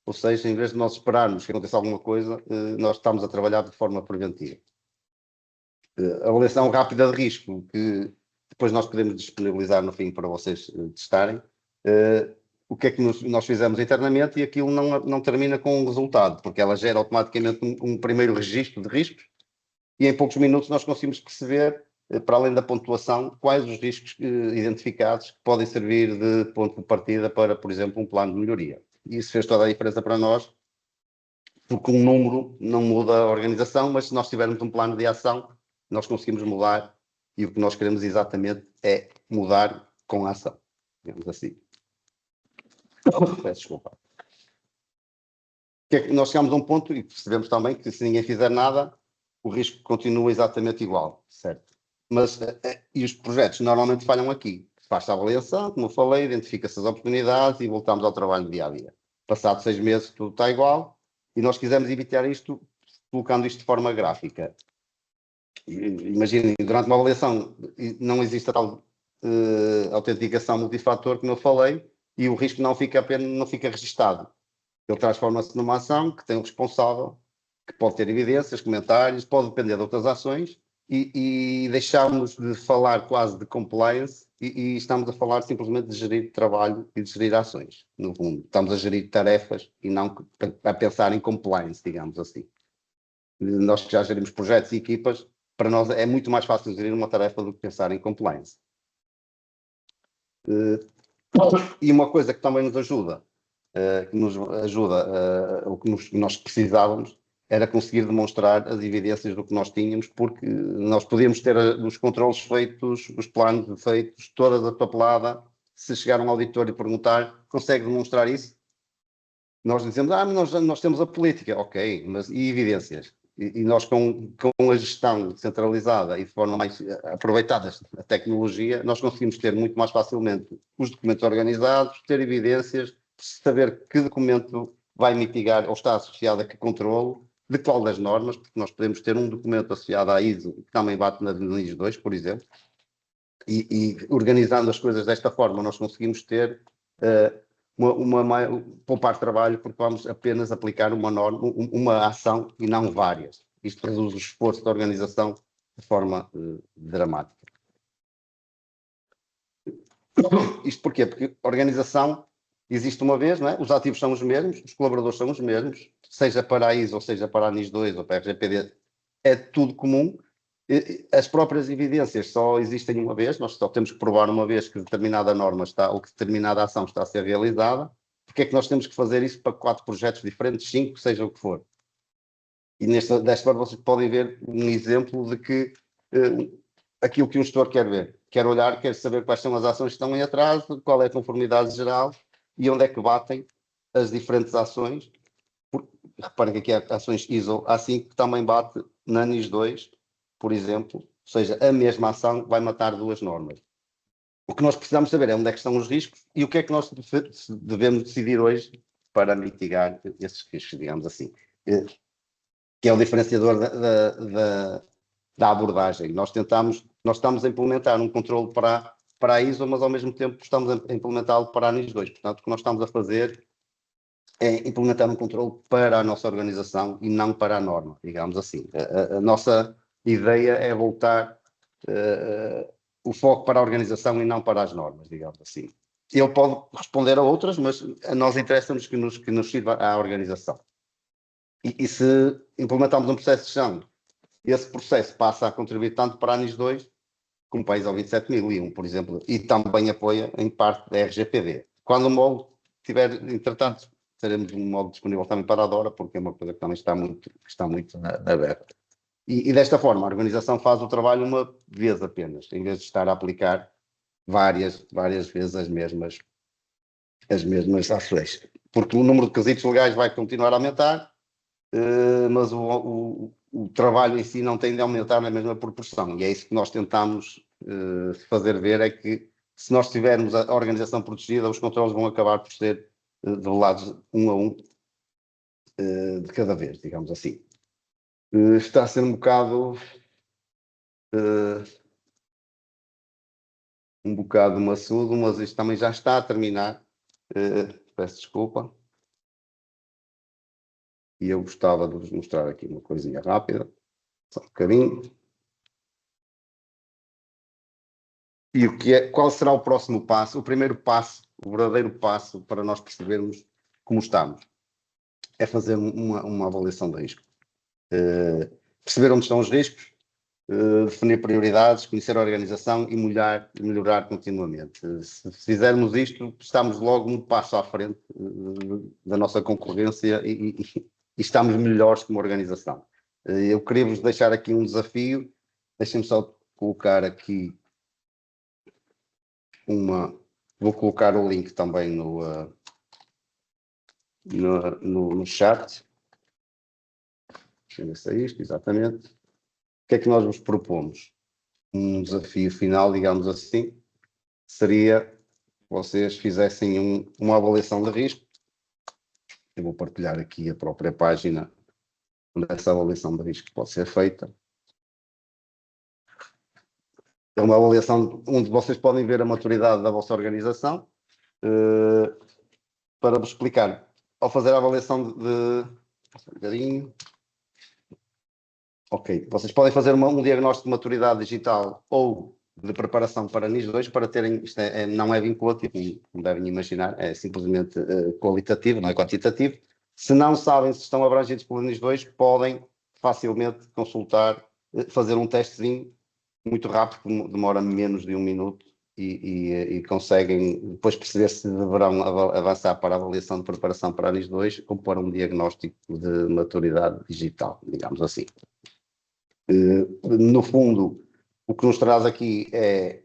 ou seja, em vez de nós esperarmos que aconteça alguma coisa, nós estamos a trabalhar de forma preventiva. A avaliação rápida de risco, que depois nós podemos disponibilizar no fim para vocês testarem, o que é que nós fizemos internamente, e aquilo não termina com um resultado, porque ela gera automaticamente um primeiro registro de riscos, e em poucos minutos nós conseguimos perceber, para além da pontuação, quais os riscos identificados que podem servir de ponto de partida para, por exemplo, um plano de melhoria. E isso fez toda a diferença para nós, porque um número não muda a organização, mas se nós tivermos um plano de ação, nós conseguimos mudar, e o que nós queremos exatamente é mudar com a ação, digamos assim. Peço desculpa. Nós chegamos a um ponto e percebemos também que se ninguém fizer nada, o risco continua exatamente igual, certo? Mas, e os projetos normalmente falham aqui. Faz-se a avaliação, como eu falei, identifica-se as oportunidades e voltamos ao trabalho dia a dia. Passado 6 meses tudo está igual, e nós quisemos evitar isto colocando isto de forma gráfica. Imaginem, durante uma avaliação não existe a tal autenticação multifator que eu falei, e o risco não fica registado. Ele transforma-se numa ação que tem um responsável, que pode ter evidências, comentários, pode depender de outras ações, e deixámos de falar quase de compliance e estamos a falar simplesmente de gerir trabalho e de gerir ações. No fundo, estamos a gerir tarefas e não a pensar em compliance, digamos assim. Nós que já gerimos projetos e equipas, para nós é muito mais fácil gerir uma tarefa do que pensar em compliance. E uma coisa que também nos ajuda, o que nós precisávamos, era conseguir demonstrar as evidências do que nós tínhamos, porque nós podíamos ter os controles feitos, os planos feitos, toda a papelada. Se chegar um auditor e perguntar, consegue demonstrar isso? Nós dizemos, nós temos a política, ok, mas e evidências? E nós com a gestão centralizada e de forma mais aproveitada a tecnologia, nós conseguimos ter muito mais facilmente os documentos organizados, ter evidências, saber que documento vai mitigar ou está associado a que controle, de qual das normas, porque nós podemos ter um documento associado à ISO que também bate na NIS 2, por exemplo, e organizando as coisas desta forma, nós conseguimos ter poupar trabalho, porque vamos apenas aplicar uma norma, uma ação e não várias. Isto reduz o esforço da organização de forma dramática. Isto porquê? Porque a organização existe uma vez, não é? Os ativos são os mesmos, os colaboradores são os mesmos, seja para a ISO, ou seja para a NIS 2 ou para a RGPD, é tudo comum. As próprias evidências só existem uma vez, nós só temos que provar uma vez que determinada norma está, ou que determinada ação está a ser realizada. Porque é que nós temos que fazer isso para 4 projetos diferentes, 5, seja o que for? E desta forma vocês podem ver um exemplo de que aquilo que um gestor quer ver, quer olhar, quer saber quais são as ações que estão em atraso, qual é a conformidade geral e onde é que batem as diferentes ações. Reparem que aqui há ações ISO A5 que também bate na NIS 2, por exemplo, ou seja, a mesma ação vai matar 2 normas. O que nós precisamos saber é onde é que estão os riscos e o que é que nós devemos decidir hoje para mitigar esses riscos, digamos assim, que é o diferenciador da abordagem. Nós estamos a implementar um controle para a ISO, mas ao mesmo tempo estamos a implementá-lo para a NIS 2. Portanto, o que nós estamos a fazer é implementar um controle para a nossa organização e não para a norma, digamos assim. A nossa ideia é voltar o foco para a organização e não para as normas, digamos assim. Ele pode responder a outras, mas a nós interessa-nos que nos sirva à organização. E se implementarmos um processo de gestão, esse processo passa a contribuir tanto para a NIS 2 como para a ISO 27001, por exemplo, e também apoia em parte da RGPD. Quando o módulo tiver, entretanto, teremos um módulo disponível também para a DORA, porque é uma coisa que também está muito aberta. E desta forma, a organização faz o trabalho uma vez apenas, em vez de estar a aplicar várias vezes as mesmas ações. Porque o número de quesitos legais vai continuar a aumentar, mas o trabalho em si não tem de aumentar na mesma proporção. E é isso que nós tentamos fazer ver, é que se nós tivermos a organização protegida, os controles vão acabar por ser develados um a um de cada vez, digamos assim. Está a ser um bocado maçudo, mas isto também já está a terminar. Peço desculpa. E eu gostava de vos mostrar aqui uma coisinha rápida, só um bocadinho. E qual será o próximo passo? O primeiro passo, o verdadeiro passo para nós percebermos como estamos, é fazer uma avaliação de risco. Perceber onde estão os riscos, definir prioridades, conhecer a organização e melhorar continuamente. Se fizermos isto, estamos logo um passo à frente da nossa concorrência e estamos melhores como organização. Eu queria vos deixar aqui um desafio. Deixem-me só colocar aqui vou colocar o link também no chat. Deixa eu ver se é isto, exatamente. O que é que nós vos propomos? Um desafio final, digamos assim, seria que vocês fizessem uma avaliação de risco. Eu vou partilhar aqui a própria página onde essa avaliação de risco pode ser feita. É uma avaliação onde vocês podem ver a maturidade da vossa organização. Para vos explicar, ao fazer a avaliação um bocadinho. Ok, vocês podem fazer um diagnóstico de maturidade digital ou de preparação para NIS 2 para terem, isto não é vinculativo, como devem imaginar, é simplesmente qualitativo, não é quantitativo. Se não sabem se estão abrangidos pelo NIS 2, podem facilmente consultar, fazer um testezinho muito rápido, que demora menos de 1 minuto e conseguem depois perceber se deverão avançar para a avaliação de preparação para a NIS 2 ou para um diagnóstico de maturidade digital, digamos assim. No fundo, o que nos traz aqui é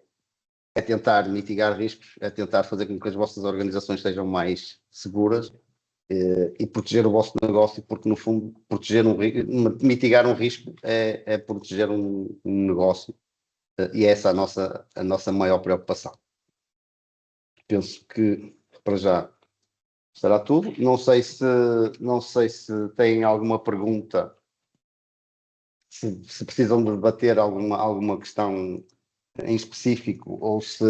tentar mitigar riscos, é tentar fazer com que as vossas organizações sejam mais seguras e proteger o vosso negócio, porque no fundo mitigar um risco é proteger um negócio e essa é a nossa maior preocupação. Penso que para já será tudo. Não sei se têm alguma pergunta. Se precisam de debater alguma questão em específico, ou se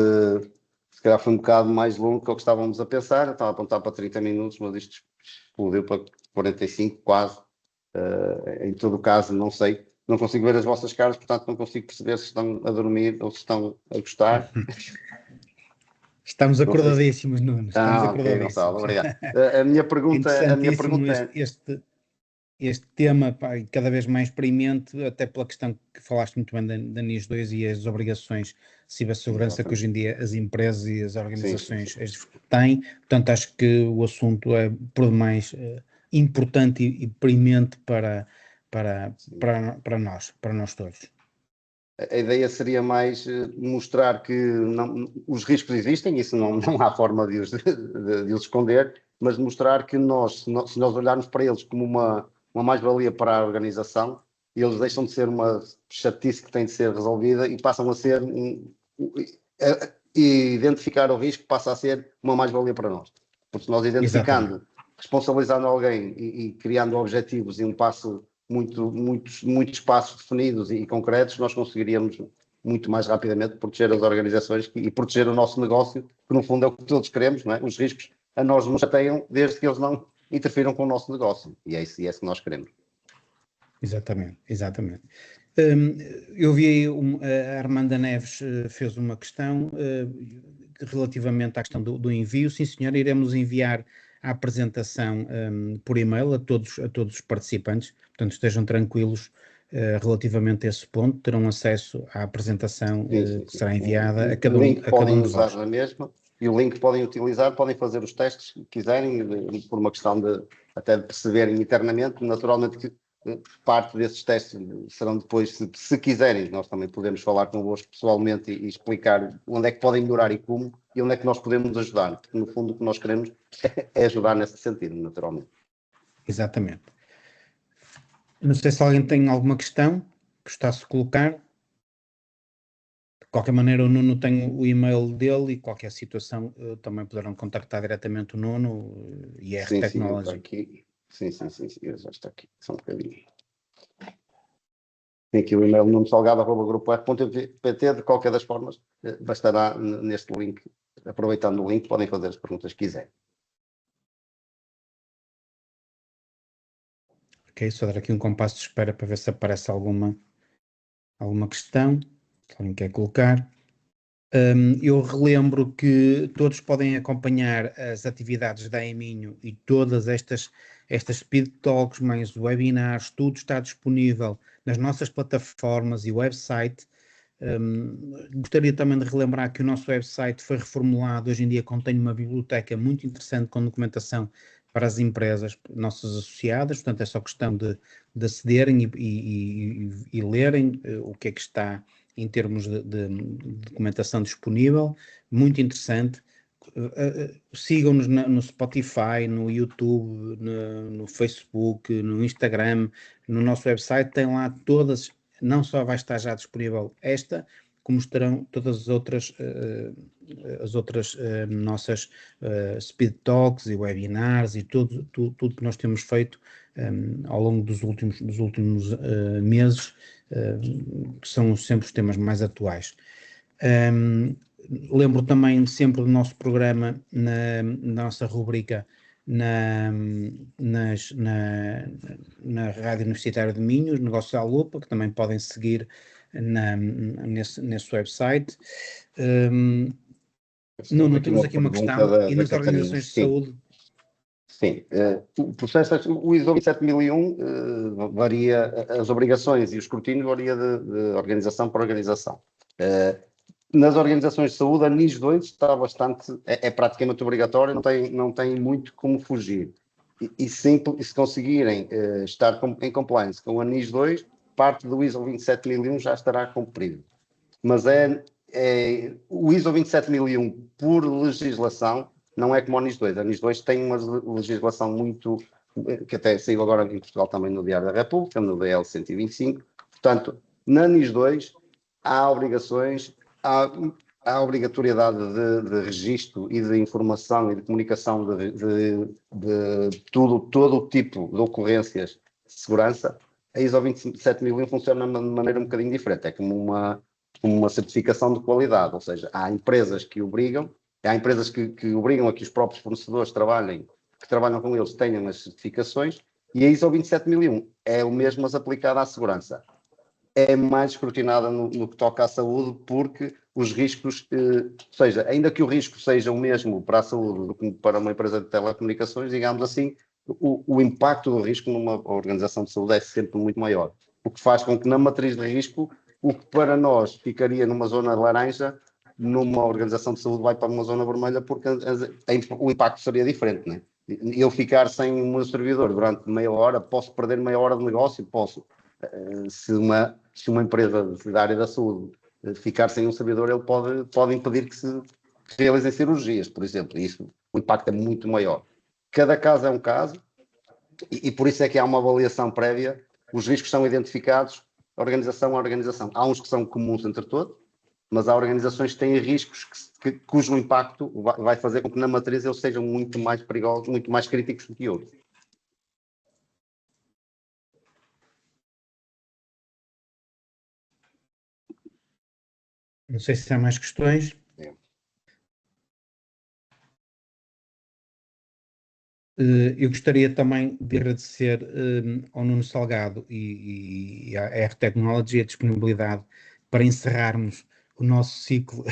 calhar foi um bocado mais longo que o que estávamos a pensar. Eu estava a apontar para 30 minutos, mas isto explodiu para 45 quase. Em todo o caso, não sei, não consigo ver as vossas caras, portanto não consigo perceber se estão a dormir ou se estão a gostar. Estamos acordadíssimos, Nuno. Estamos ok, acordadíssimos. Gonçalo, obrigado. A minha pergunta é este tema, pá, cada vez mais premente, até pela questão que falaste muito bem da NIS 2 e as obrigações de cibersegurança que hoje em dia as empresas e as organizações têm. Portanto, acho que o assunto é por demais importante e premente para nós todos. A ideia seria mais mostrar que os riscos existem, isso não há forma de os esconder, mas mostrar que se nós olharmos para eles como uma mais-valia para a organização, eles deixam de ser uma chatice que tem de ser resolvida e passam a ser identificar o risco passa a ser uma mais-valia para nós. Porque se nós identificando, responsabilizando alguém e criando objetivos e um passo muitos passos definidos e concretos, nós conseguiríamos muito mais rapidamente proteger as organizações e proteger o nosso negócio, que no fundo é o que todos queremos, não é? Os riscos a nós nos chateiam desde que eles não interfiram com o nosso negócio, e é isso que nós queremos. Exatamente. Eu vi aí a Armanda Neves fez uma questão relativamente à questão do envio. Sim, senhor, iremos enviar a apresentação por e-mail a todos os participantes, portanto estejam tranquilos relativamente a esse ponto, terão acesso à apresentação que será enviada a cada um de vós. Na mesma, e o link podem utilizar, podem fazer os testes que quiserem, por uma questão até de perceberem internamente, naturalmente que parte desses testes serão depois, se quiserem, nós também podemos falar convosco pessoalmente e explicar onde é que podem melhorar e como, e onde é que nós podemos ajudar, porque no fundo o que nós queremos é ajudar nesse sentido, naturalmente. Exatamente. Não sei se alguém tem alguma questão que gostasse de colocar. De qualquer maneira, o Nuno tem o e-mail dele e qualquer situação também poderão contactar diretamente o Nuno e IR Technology. Sim, já está aqui, só um bocadinho. Tem aqui o e-mail nunosalgado@grupo-r.pt. De qualquer das formas, bastará neste link, aproveitando o link, podem fazer as perguntas que quiserem. Ok, só dar aqui um compasso de espera para ver se aparece alguma questão que alguém quer colocar. Eu relembro que todos podem acompanhar as atividades da Eminho e todas estas speed talks, mais webinars, tudo está disponível nas nossas plataformas e website. Gostaria também de relembrar que o nosso website foi reformulado, hoje em dia contém uma biblioteca muito interessante com documentação para as empresas, nossas associadas, portanto é só questão de acederem e lerem o que é que está em termos de documentação disponível, muito interessante. Sigam-nos no Spotify, no YouTube, no Facebook, no Instagram, no nosso website, tem lá todas, não só vai estar já disponível esta, como estarão todas as outras nossas speed talks e webinars e tudo que nós temos feito ao longo dos últimos meses, que são sempre os temas mais atuais. Lembro também sempre do nosso programa, na nossa rubrica na Rádio Universitária de Minho, Negócios à Lupa, que também podem seguir nesse website. Nuno, temos aqui uma questão, e nas organizações de saúde? Sim, o processo, o ISO 27001 varia, as obrigações e o escrutínio varia de organização para organização. Nas organizações de saúde, a NIS 2 está bastante, é praticamente obrigatório, não tem muito como fugir. E se conseguirem estar em compliance com a NIS 2, parte do ISO 27001 já estará cumprido. Mas o ISO 27001, por legislação, não é como a NIS 2. A NIS 2 tem uma legislação muito, que até saiu agora em Portugal também no Diário da República, no DL 125. Portanto, na NIS 2 há obrigações, há obrigatoriedade de registro e de informação e de comunicação de todo o tipo de ocorrências de segurança. A ISO 27001 funciona de maneira um bocadinho diferente, é como uma certificação de qualidade, ou seja, há empresas que obrigam a que os próprios fornecedores que trabalham com eles tenham as certificações, e a ISO 27001 é o mesmo, mas aplicada à segurança. É mais escrutinada no que toca à saúde, porque os riscos, ou seja, ainda que o risco seja o mesmo para a saúde do que para uma empresa de telecomunicações, digamos assim, o impacto do risco numa organização de saúde é sempre muito maior. O que faz com que na matriz de risco, o que para nós ficaria numa zona laranja, numa organização de saúde vai para uma zona vermelha, porque o impacto seria diferente, né? Eu ficar sem o meu servidor durante meia hora, posso perder meia hora de negócio, posso. Se uma empresa da área da saúde ficar sem um servidor, ele pode impedir que se realizem cirurgias, por exemplo. Isso, o impacto é muito maior. Cada caso é um caso, e por isso é que há uma avaliação prévia. Os riscos são identificados, organização a organização. Há uns que são comuns entre todos, mas há organizações que têm riscos cujo impacto vai fazer com que na matriz eles sejam muito mais perigosos, muito mais críticos do que outros. Não sei se há mais questões. Eu gostaria também de agradecer ao Nuno Salgado e à R Technology a disponibilidade para encerrarmos o nosso ciclo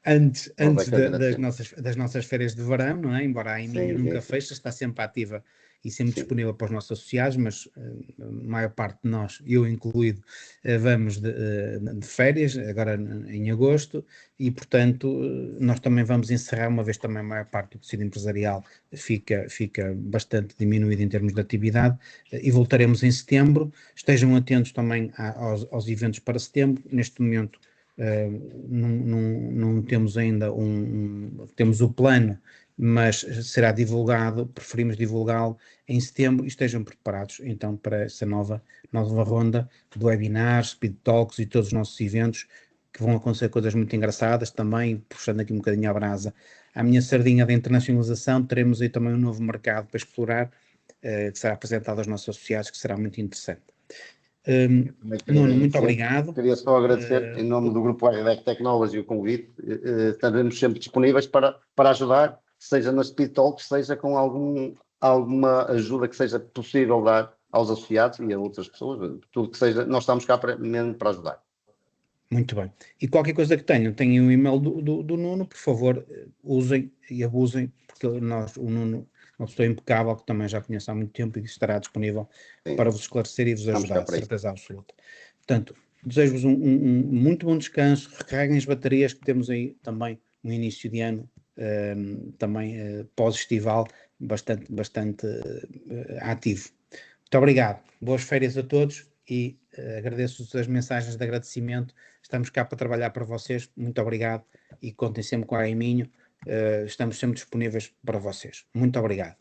antes das nossas férias de verão, não é? Embora a Eminho nunca feche, está sempre ativa e sempre disponível para os nossos associados, mas a maior parte de nós, eu incluído, vamos de férias, agora em agosto, e portanto nós também vamos encerrar, uma vez também a maior parte do tecido empresarial fica bastante diminuído em termos de atividade, e voltaremos em setembro. Estejam atentos também aos eventos para setembro. Neste momento não temos ainda temos o plano, mas será divulgado, preferimos divulgá-lo em setembro, e estejam preparados então para essa nova ronda de webinars, speed talks e todos os nossos eventos, que vão acontecer coisas muito engraçadas também, puxando aqui um bocadinho a brasa à minha sardinha da internacionalização. Teremos aí também um novo mercado para explorar, que será apresentado aos nossos associados, que será muito interessante. Nuno, muito obrigado. Queria só agradecer, em nome do Grupo AEDEC Technology, o convite. Estaremos sempre disponíveis para ajudar, seja nas Speed Talks, seja com alguma ajuda que seja possível dar aos associados e a outras pessoas, tudo que seja, nós estamos cá mesmo para ajudar. Muito bem. E qualquer coisa que tenham o e-mail do Nuno, por favor, usem e abusem, porque o Nuno é uma pessoa impecável, que também já conheço há muito tempo e que estará disponível para vos esclarecer e vos ajudar, certeza absoluta. Portanto, desejo-vos um muito bom descanso, recarreguem as baterias, que temos aí também no início de ano, também pós-estival, bastante ativo. Muito obrigado, boas férias a todos e agradeço as mensagens de agradecimento. Estamos cá para trabalhar para vocês, muito obrigado e contem sempre com a Aiminho, estamos sempre disponíveis para vocês. Muito obrigado.